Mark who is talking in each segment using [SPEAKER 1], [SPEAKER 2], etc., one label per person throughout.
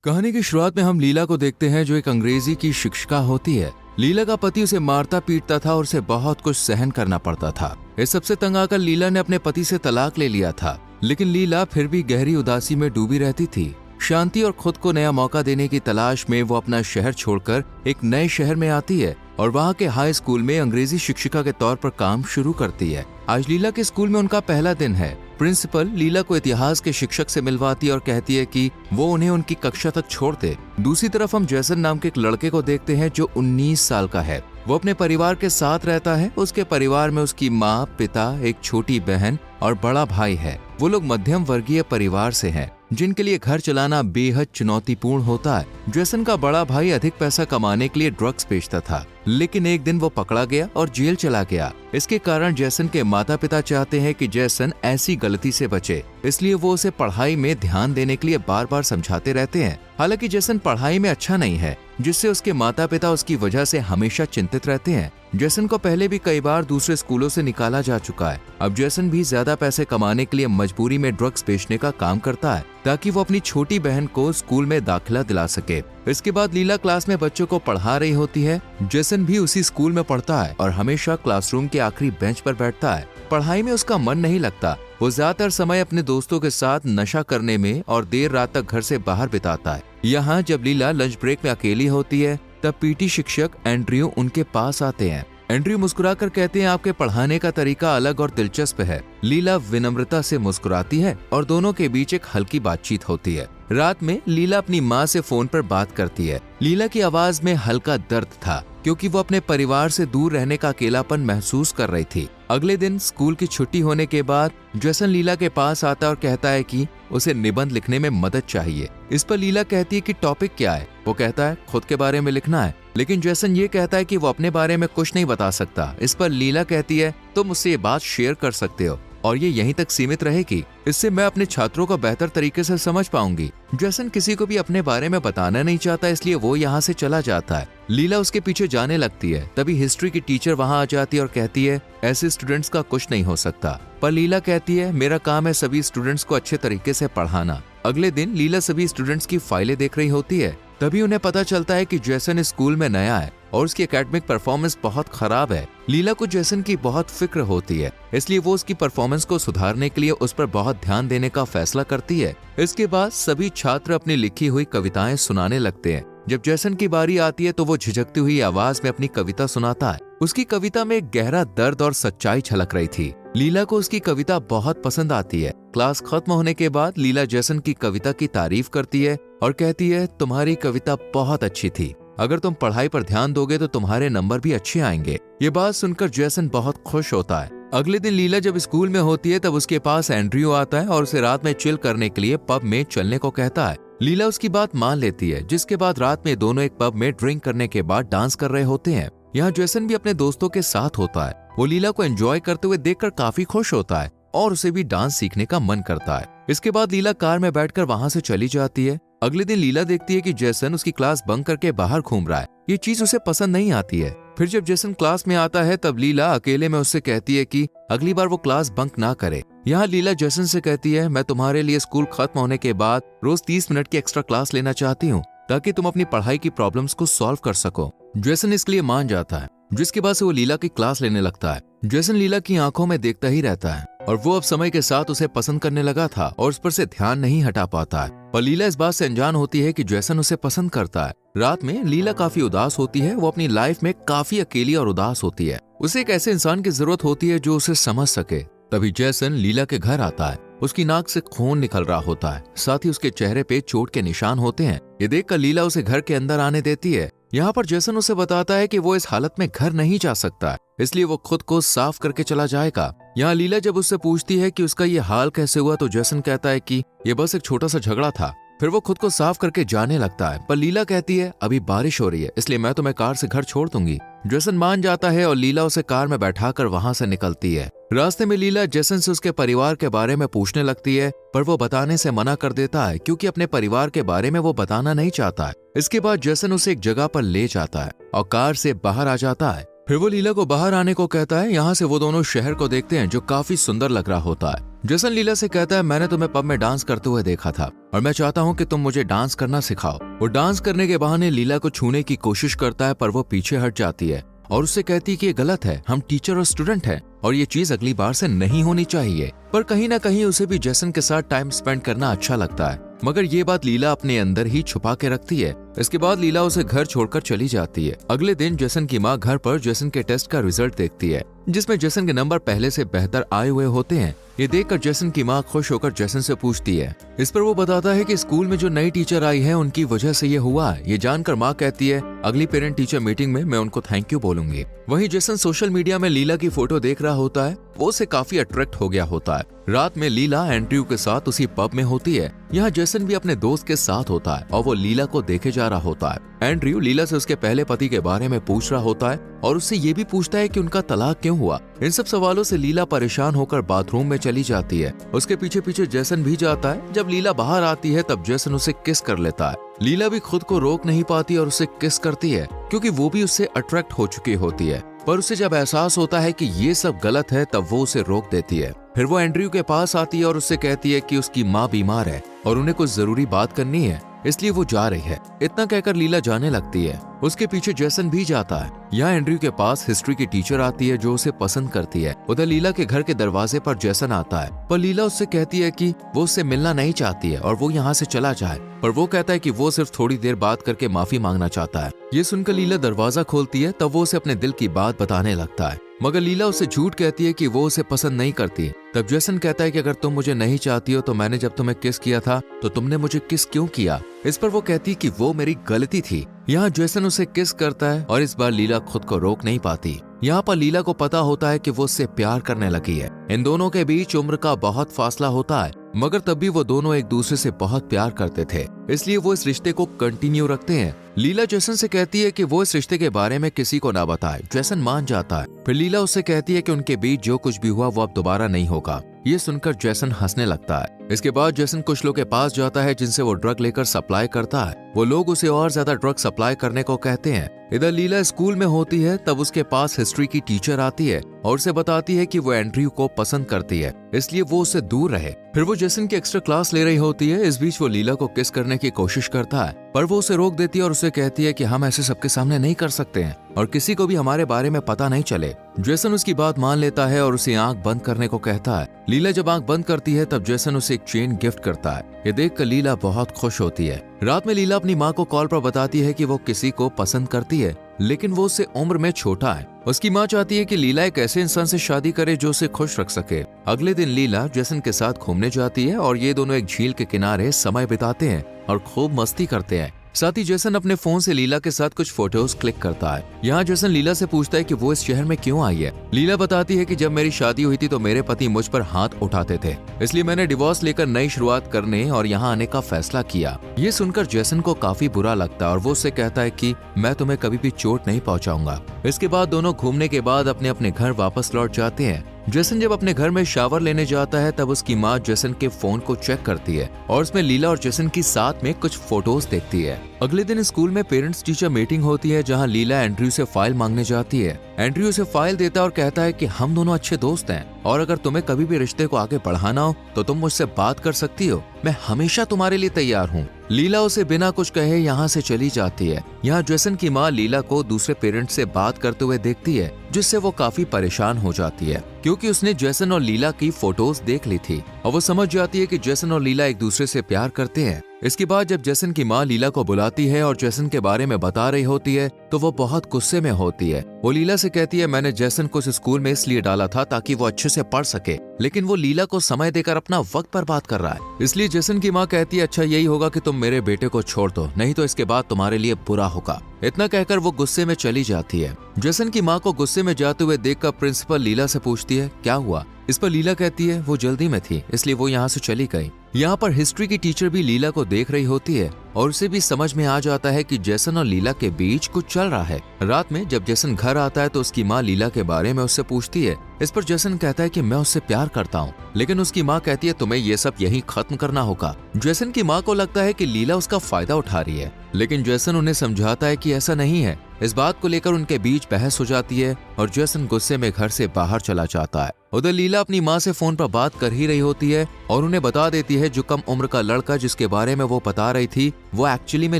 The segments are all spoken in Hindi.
[SPEAKER 1] कहानी की शुरुआत में हम लीला को देखते हैं जो एक अंग्रेजी की शिक्षिका होती है। लीला का पति उसे मारता पीटता था और उसे बहुत कुछ सहन करना पड़ता था। इस सबसे तंग आकर लीला ने अपने पति से तलाक ले लिया था, लेकिन लीला फिर भी गहरी उदासी में डूबी रहती थी। शांति और खुद को नया मौका देने की तलाश में वो अपना शहर छोड़कर एक नए शहर में आती है और वहाँ के हाई स्कूल में अंग्रेजी शिक्षिका के तौर पर काम शुरू करती है। आज लीला के स्कूल में उनका पहला दिन है। प्रिंसिपल लीला को इतिहास के शिक्षक से मिलवाती और कहती है कि वो उन्हें उनकी कक्षा तक छोड़ दे। दूसरी तरफ हम जैसन नाम के एक लड़के को देखते हैं जो 19 साल का है। वो अपने परिवार के साथ रहता है। उसके परिवार में उसकी माँ, पिता, एक छोटी बहन और बड़ा भाई है। वो लोग मध्यम वर्गीय परिवार से हैं, जिनके लिए घर चलाना बेहद चुनौतीपूर्ण होता है। जैसन का बड़ा भाई अधिक पैसा कमाने के लिए ड्रग्स बेचता था, लेकिन एक दिन वो पकड़ा गया और जेल चला गया। इसके कारण जैसन के माता पिता चाहते हैं कि जैसन ऐसी गलती से बचे, इसलिए वो उसे पढ़ाई में ध्यान देने के लिए बार बार समझाते रहते हैं। हालांकि जैसन पढ़ाई में अच्छा नहीं है, जिससे उसके माता पिता उसकी वजह से हमेशा चिंतित रहते हैं। जैसन को पहले भी कई बार दूसरे स्कूलों से निकाला जा चुका है। अब जैसन भी ज्यादा पैसे कमाने के लिए मजबूरी में ड्रग्स बेचने का काम करता है, ताकि वो अपनी छोटी बहन को स्कूल में दाखिला दिला सके। इसके बाद लीला क्लास में बच्चों को पढ़ा रही होती है। जैसन भी उसी स्कूल में पढ़ता है और हमेशा क्लासरूम के आखिरी बेंच पर बैठता है। पढ़ाई में उसका मन नहीं लगता। वो ज्यादातर समय अपने दोस्तों के साथ नशा करने में और देर रात तक घर से बाहर बिताता है। यहाँ जब लीला लंच ब्रेक में अकेली होती है, तब पीटी शिक्षक एंड्रयू उनके पास आते हैं। एंड्रयू मुस्कुराकर कहते हैं, आपके पढ़ाने का तरीका अलग और दिलचस्प है। लीला विनम्रता से मुस्कुराती है और दोनों के बीच एक हल्की बातचीत होती है। रात में लीला अपनी माँ से फोन पर बात करती है। लीला की आवाज में हल्का दर्द था, क्योंकि वो अपने परिवार से दूर रहने का अकेलापन महसूस कर रही थी। अगले दिन स्कूल की छुट्टी होने के बाद जैसन लीला के पास आता है और कहता है कि उसे निबंध लिखने में मदद चाहिए। इस पर लीला कहती है कि टॉपिक क्या है। वो कहता है खुद के बारे में लिखना है, लेकिन जैसन ये कहता है कि वो अपने बारे में कुछ नहीं बता सकता। इस पर लीला कहती है, तुम मुझसे ये बात शेयर कर सकते हो और ये यहीं तक सीमित रहेगी। इससे मैं अपने छात्रों को बेहतर तरीके से समझ पाऊंगी। जैसन किसी को भी अपने बारे में बताना नहीं चाहता, इसलिए वो यहाँ से चला जाता है। लीला उसके पीछे जाने लगती है। तभी हिस्ट्री की टीचर वहाँ आ जाती है और कहती है, ऐसे स्टूडेंट्स का कुछ नहीं हो सकता। पर लीला कहती है, मेरा काम है सभी स्टूडेंट्स को अच्छे तरीके से पढ़ाना। अगले दिन लीला सभी स्टूडेंट्स की फाइलें देख रही होती है। तभी उन्हें पता चलता है कि जैसन स्कूल में नया है और उसकी एकेडमिक परफॉर्मेंस बहुत खराब है। लीला को जैसन की बहुत फिक्र होती है, इसलिए वो उसकी परफॉर्मेंस को सुधारने के लिए उस पर बहुत ध्यान देने का फैसला करती है। इसके बाद सभी छात्र अपनी लिखी हुई कविताएं सुनाने लगते हैं। जब जैसन की बारी आती है तो वो झिझकती हुई आवाज में अपनी कविता सुनाता है। उसकी कविता में गहरा दर्द और सच्चाई छलक रही थी। लीला को उसकी कविता बहुत पसंद आती है। क्लास खत्म होने के बाद लीला जैसन की कविता की तारीफ करती है और कहती है, तुम्हारी कविता बहुत अच्छी थी। अगर तुम पढ़ाई पर ध्यान दोगे तो तुम्हारे नंबर भी अच्छे आएंगे। ये बात सुनकर जैसन बहुत खुश होता है। अगले दिन लीला जब स्कूल में होती है, तब उसके पास एंड्रयू आता है और उसे रात में चिल करने के लिए पब में चलने को कहता है। लीला उसकी बात मान लेती है, जिसके बाद रात में दोनों एक पब में ड्रिंक करने के बाद डांस कर रहे होते हैं। यहाँ जैसन भी अपने दोस्तों के साथ होता है। वो लीला को एंजॉय करते हुए देखकर काफी खुश होता है और उसे भी डांस सीखने का मन करता है। इसके बाद लीला कार में बैठकर वहाँ से चली जाती है। अगले दिन लीला देखती है कि जैसन उसकी क्लास बंक करके बाहर घूम रहा है। ये चीज उसे पसंद नहीं आती है। फिर जब जैसन क्लास में आता है, तब लीला अकेले में उससे कहती है कि अगली बार वो क्लास बंक ना करे। यहाँ लीला जैसन से कहती है, मैं तुम्हारे लिए स्कूल खत्म होने के बाद रोज 30 मिनट की एक्स्ट्रा क्लास लेना चाहती हूँ, ताकि तुम अपनी पढ़ाई की प्रॉब्लम्स को सॉल्व कर सको। जैसन इसके लिए मान जाता है, जिसके बाद से वो लीला की क्लास लेने लगता है। जैसन लीला की आंखों में देखता ही रहता है और वो अब समय के साथ उसे पसंद करने लगा था और उस पर से ध्यान नहीं हटा पाता है। पर लीला इस बात से अनजान होती है कि जैसन उसे पसंद करता है। रात में लीला काफी उदास होती है। वो अपनी लाइफ में काफी अकेली और उदास होती है। उसे एक ऐसे इंसान की जरूरत होती है जो उसे समझ सके। तभी जैसन लीला के घर आता है। उसकी नाक से खून निकल रहा होता है, साथ ही उसके चेहरे पे चोट के निशान होते हैं। ये देखकर लीला उसे घर के अंदर आने देती है। यहाँ पर जैसन उसे बताता है कि वो इस हालत में घर नहीं जा सकता, इसलिए वो खुद को साफ करके चला जाएगा। यहाँ लीला जब उससे पूछती है कि उसका ये हाल कैसे हुआ, तो जैसन कहता है कि ये बस एक छोटा सा झगड़ा था। फिर वो खुद को साफ करके जाने लगता है। पर लीला कहती है, अभी बारिश हो रही है, इसलिए मैं तुम्हें कार से घर छोड़ दूंगी। जैसन मान जाता है और लीला उसे कार में बैठाकर वहाँ से निकलती है। रास्ते में लीला जैसन से उसके परिवार के बारे में पूछने लगती है, पर वो बताने से मना कर देता है, क्योंकि अपने परिवार के बारे में वो बताना नहीं चाहता है। इसके बाद जैसन उसे एक जगह पर ले जाता है और कार से बाहर आ जाता है। फिर वो लीला को बाहर आने को कहता है। यहाँ से वो दोनों शहर को देखते हैं, जो काफी सुंदर लग रहा होता है। जेसन लीला से कहता है, मैंने तुम्हें पब में डांस करते हुए देखा था और मैं चाहता हूँ कि तुम मुझे डांस करना सिखाओ। वो डांस करने के बहाने लीला को छूने की कोशिश करता है, पर वो पीछे हट जाती है और उससे कहती है कि ये गलत है, हम टीचर और स्टूडेंट हैं और ये चीज अगली बार से नहीं होनी चाहिए। पर कहीं ना कहीं उसे भी जेसन के साथ टाइम स्पेंड करना अच्छा लगता है, मगर ये बात लीला अपने अंदर ही छुपा के रखती है। इसके बाद लीला उसे घर छोड़कर चली जाती है। अगले दिन जेसन की माँ घर पर जेसन के टेस्ट का रिजल्ट देखती है, जिसमें जेसन के नंबर पहले से बेहतर आए हुए होते हैं। ये देखकर जेसन की माँ खुश होकर जेसन से पूछती है। इस पर वो बताता है कि स्कूल में जो नई टीचर आई है उनकी वजह से ये हुआ है। ये जानकर माँ कहती है, अगली पेरेंट टीचर मीटिंग में मैं उनको थैंक यू बोलूंगी। वहीं जेसन सोशल मीडिया में लीला की फोटो देख रहा होता है, वो उसे काफी अट्रैक्ट हो गया होता है। रात में लीला एंड्रयू के साथ उसी पब में होती है। यहाँ जेसन भी अपने दोस्त के साथ होता है और वो लीला को देखे जा रहा होता है। एंड्रयू लीला से उसके पहले पति के बारे में पूछ रहा होता है और उससे ये भी पूछता है कि उनका तलाक क्यों हुआ। इन सब सवालों से लीला परेशान होकर बाथरूम में चली जाती है। उसके पीछे पीछे जेसन भी जाता है। जब लीला बाहर आती है तब जेसन उसे किस कर लेता है। लीला भी खुद को रोक नहीं पाती और उसे किस करती है, क्योंकि वो भी उससे अट्रैक्ट हो चुकी होती है। पर उसे जब एहसास होता है कि ये सब गलत है तब वो उसे रोक देती है। फिर वो एंड्रयू के पास आती है और उससे कहती है कि उसकी माँ बीमार है और उन्हें कुछ जरूरी बात करनी है, इसलिए वो जा रही है। इतना कहकर लीला जाने लगती है। उसके पीछे जेसन भी जाता है। यहाँ एंड्रयू के पास हिस्ट्री की टीचर आती है जो उसे पसंद करती है। उधर लीला के घर के दरवाजे पर जेसन आता है, पर लीला उससे कहती है कि वो उससे मिलना नहीं चाहती है और वो यहाँ से चला जाए। पर वो कहता है कि वो सिर्फ थोड़ी देर बात करके माफी मांगना चाहता है। ये सुनकर लीला दरवाजा खोलती है, तब वो उसे अपने दिल की बात बताने लगता है, मगर लीला उसे झूठ कहती है कि वो उसे पसंद नहीं करती। तब जेसन कहता है कि अगर तुम मुझे नहीं चाहती हो तो मैंने जब तुम्हें किस किया था तो तुमने मुझे किस क्यों किया। इस पर वो कहती कि वो मेरी गलती थी। यहाँ जेसन उसे किस करता है और इस बार लीला खुद को रोक नहीं पाती। यहाँ पर लीला को पता होता है कि वो उससे प्यार करने लगी है। इन दोनों के बीच उम्र का बहुत फासला होता है, मगर तब भी वो दोनों एक दूसरे से बहुत प्यार करते थे, इसलिए वो इस रिश्ते को कंटिन्यू रखते हैं। लीला जेसन से कहती है कि वो इस रिश्ते के बारे में किसी को ना बताए। जेसन मान जाता है। फिर लीला उससे कहती है कि उनके बीच जो कुछ भी हुआ वो अब दोबारा नहीं होगा। ये सुनकर जेसन हंसने लगता है। इसके बाद जेसन कुछ लोग के पास जाता है जिनसे वो ड्रग लेकर सप्लाई करता है। वो लोग उसे और ज्यादा ड्रग सप्लाई करने को कहते हैं। इधर लीला स्कूल में होती है, तब उसके पास हिस्ट्री की टीचर आती है और उसे बताती है कि वो एंड्रयू को पसंद करती है, इसलिए वो उससे दूर रहे। फिर वो जेसन की एक्स्ट्रा क्लास ले रही होती है। इस बीच वो लीला को किस करने की कोशिश करता है, पर वो उसे रोक देती है और उसे कहती है कि हम ऐसे सबके सामने नहीं कर सकते हैं और किसी को भी हमारे बारे में पता नहीं चले। जेसन उसकी बात मान लेता है और उसे आंख बंद करने को कहता है। लीला जब आंख बंद करती है तब जेसन उसे एक चेन गिफ्ट करता है। ये देखकर लीला बहुत खुश होती है। रात में लीला अपनी माँ को कॉल पर बताती है कि वो किसी को पसंद करती है, लेकिन वो उससे उम्र में छोटा है। उसकी माँ चाहती है कि लीला एक ऐसे इंसान से शादी करे जो उसे खुश रख सके। अगले दिन लीला जेसन के साथ घूमने जाती है और ये दोनों एक झील के किनारे समय बिताते हैं और खूब मस्ती करते हैं। साथ ही जेसन अपने फोन से लीला के साथ कुछ फोटोज क्लिक करता है। यहाँ जेसन लीला से पूछता है कि वो इस शहर में क्यों आई है। लीला बताती है कि जब मेरी शादी हुई थी तो मेरे पति मुझ पर हाथ उठाते थे, इसलिए मैंने डिवोर्स लेकर नई शुरुआत करने और यहाँ आने का फैसला किया। ये सुनकर जेसन को काफी बुरा लगता है और वो उससे कहता है कि मैं तुम्हें कभी भी चोट नहीं पहुँचाऊंगा। इसके बाद दोनों घूमने के बाद अपने अपने घर वापस लौट जाते हैं। जेसन जब अपने घर में शावर लेने जाता है तब उसकी माँ जेसन के फोन को चेक करती है और उसमें लीला और जेसन की साथ में कुछ फोटोज देखती है। अगले दिन स्कूल में पेरेंट्स टीचर मीटिंग होती है जहाँ लीला एंड्रयू से फाइल मांगने जाती है। एंड्रयू उसे फाइल देता है और कहता है कि हम दोनों अच्छे दोस्त हैं और अगर तुम्हें कभी भी रिश्ते को आगे बढ़ाना हो तो तुम मुझसे बात कर सकती हो, मैं हमेशा तुम्हारे लिए तैयार हूँ। लीला उसे बिना कुछ कहे यहाँ से चली जाती है। यहाँ जेसन की माँ लीला को दूसरे पेरेंट्स से बात करते हुए देखती है, जिससे वो काफी परेशान हो जाती है क्योंकि उसने जेसन और लीला की फोटोज देख ली थी और वो समझ जाती है कि जेसन और लीला एक दूसरे से प्यार करते हैं। इसके बाद जब जेसन की माँ लीला को बुलाती है और जेसन के बारे में बता रही होती है तो वो बहुत गुस्से में होती है। वो लीला से कहती है मैंने जेसन को इस स्कूल में इसलिए डाला था ताकि वो अच्छे से पढ़ सके, लेकिन वो लीला को समय देकर अपना वक्त बर्बाद कर रहा है। इसलिए जेसन की माँ कहती है अच्छा यही होगा कि तुम मेरे बेटे को छोड़ दो, नहीं तो इसके बाद तुम्हारे लिए बुरा होगा। इतना कहकर वो गुस्से में चली जाती है। जेसन की माँ को गुस्से में जाते हुए देखकर प्रिंसिपल लीला से पूछती है क्या हुआ। इस पर लीला कहती है वो जल्दी में थी इसलिए वो यहाँ से चली गई। यहाँ पर हिस्ट्री की टीचर भी लीला को देख रही होती है और उसे भी समझ में आ जाता है कि जेसन और लीला के बीच कुछ चल रहा है। रात में जब जेसन घर आता है तो उसकी माँ लीला के बारे में उससे पूछती है। इस पर जेसन कहता है कि मैं उससे प्यार करता हूँ, लेकिन उसकी माँ कहती है तुम्हें ये सब यहीं खत्म करना होगा। जेसन की माँ को लगता है कि लीला उसका फायदा उठा रही है, लेकिन जेसन उन्हें समझाता है कि ऐसा नहीं है। इस बात को लेकर उनके बीच बहस हो जाती है और जेसन गुस्से में घर से बाहर चला जाता है। उधर लीला अपनी माँ से फोन पर बात कर ही रही होती है और उन्हें बता देती है जो कम उम्र का लड़का जिसके बारे में वो बता रही थी वो एक्चुअली में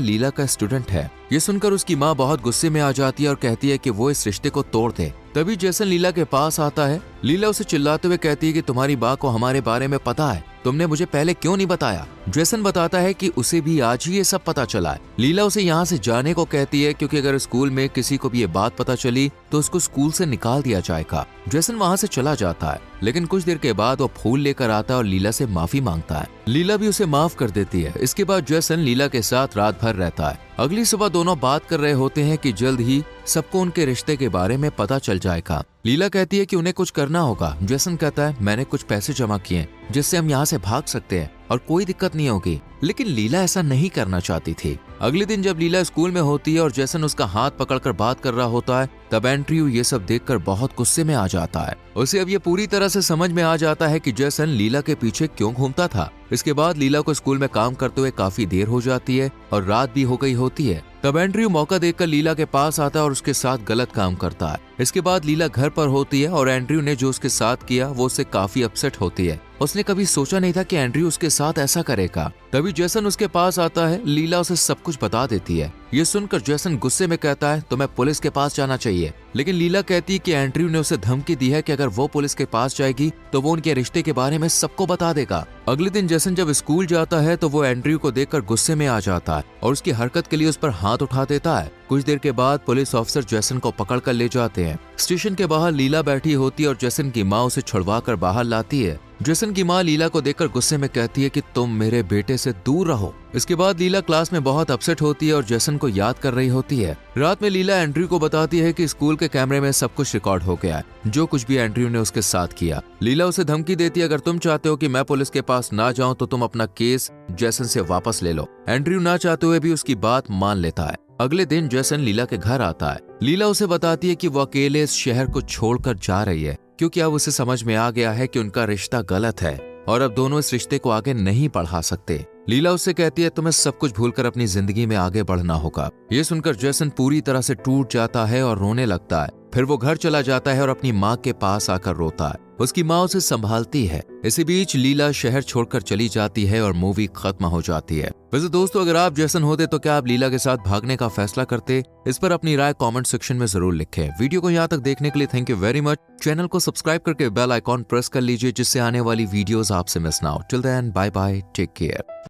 [SPEAKER 1] लीला का स्टूडेंट है। ये सुनकर उसकी माँ बहुत गुस्से में आ जाती है और कहती है कि वो इस रिश्ते को तोड़ दे। तभी जेसन लीला के पास आता है। लीला उसे चिल्लाते हुए कहती है कि तुम्हारी माँ को हमारे बारे में पता है, तुमने मुझे पहले क्यों नहीं बताया। जेसन बताता है कि उसे भी आज ही ये सब पता चला है। लीला उसे यहाँ से जाने को कहती है क्योंकि अगर स्कूल में किसी को भी ये बात पता चली तो उसको स्कूल से निकाल दिया जाएगा। जेसन वहाँ से चला जाता है, लेकिन कुछ देर के बाद वो फूल लेकर आता है और लीला से माफी मांगता है। लीला भी उसे माफ कर देती है। इसके बाद जेसन लीला के साथ रात भर रहता है। अगली सुबह दोनों बात कर रहे होते हैं कि जल्द ही सबको उनके रिश्ते के बारे में पता चल जाएगा। लीला कहती है कि उन्हें कुछ करना होगा। जेसन कहता है मैंने कुछ पैसे जमा किए जिससे हम यहाँ से भाग सकते हैं और कोई दिक्कत नहीं होगी, लेकिन लीला ऐसा नहीं करना चाहती थी। अगले दिन जब लीला स्कूल में होती है और जेसन उसका हाथ पकड़कर बात कर रहा होता है तब एंड्रयू ये सब देखकर बहुत गुस्से में आ जाता है। उसे अब ये पूरी तरह से समझ में आ जाता है कि जेसन लीला के पीछे क्यों घूमता था। इसके बाद लीला को स्कूल में काम करते हुए काफी देर हो जाती है और रात भी हो गई होती है। तब एंड्रयू मौका देखकर लीला के पास आता है और उसके साथ गलत काम करता है। इसके बाद लीला घर पर होती है और एंड्रयू ने जो उसके साथ किया वो उससे काफी अपसेट होती है। उसने कभी सोचा नहीं था कि एंड्रयू उसके साथ ऐसा करेगा। तभी जेसन उसके पास आता है। लीला उसे सब कुछ बता देती है। ये सुनकर जेसन गुस्से में कहता है तुम्हें पुलिस के पास जाना चाहिए, लेकिन लीला कहती है कि एंड्रयू ने उसे धमकी दी है कि अगर वो पुलिस के पास जाएगी तो वो उनके रिश्ते के बारे में सबको बता देगा। अगले दिन जेसन जब स्कूल जाता है तो वो एंड्रयू को देखकर गुस्से में आ जाता है और उसकी हरकत के लिए उस पर हाथ उठा देता है। कुछ देर के बाद पुलिस ऑफिसर जेसन को पकड़कर ले जाते हैं। स्टेशन के बाहर लीला बैठी होती है और जेसन की माँ उसे छुड़वाकर बाहर लाती है। जेसन की माँ लीला को देखकर गुस्से में कहती है कि तुम मेरे बेटे से दूर रहो। इसके बाद लीला क्लास में बहुत अपसेट होती है और जेसन को याद कर रही होती है। रात में लीला एंड्रयू को बताती है कि स्कूल के कैमरे में सब कुछ रिकॉर्ड हो गया है, जो कुछ भी एंड्रयू ने उसके साथ किया। लीला उसे धमकी देती है अगर तुम चाहते हो कि मैं पुलिस के पास ना जाऊं तो तुम अपना केस जेसन से वापस ले लो। एंड्रयू ना चाहते हुए भी उसकी बात मान लेता है। अगले दिन जेसन लीला के घर आता है। लीला उसे बताती है कि वो अकेले इस शहर को छोड़कर जा रही है क्योंकि अब उसे समझ में आ गया है कि उनका रिश्ता गलत है और अब दोनों इस रिश्ते को आगे नहीं बढ़ा सकते। लीला उससे कहती है तुम्हें सब कुछ भूलकर अपनी जिंदगी में आगे बढ़ना होगा। ये सुनकर जेसन पूरी तरह से टूट जाता है और रोने लगता है। फिर वो घर चला जाता है और अपनी माँ के पास आकर रोता है। उसकी माँ उसे संभालती है। इसी बीच लीला शहर छोड़कर चली जाती है और मूवी खत्म हो जाती है। वैसे दोस्तों, अगर आप जेसन होते तो क्या आप लीला के साथ भागने का फैसला करते? इस पर अपनी राय कमेंट सेक्शन में जरूर लिखें। वीडियो को यहाँ तक देखने के लिए thank you very much. Channel को सब्सक्राइब करके बेल आइकॉन प्रेस कर लीजिए जिससे आने वाली वीडियोस आपसे मिस ना हो। Till then bye bye, take care.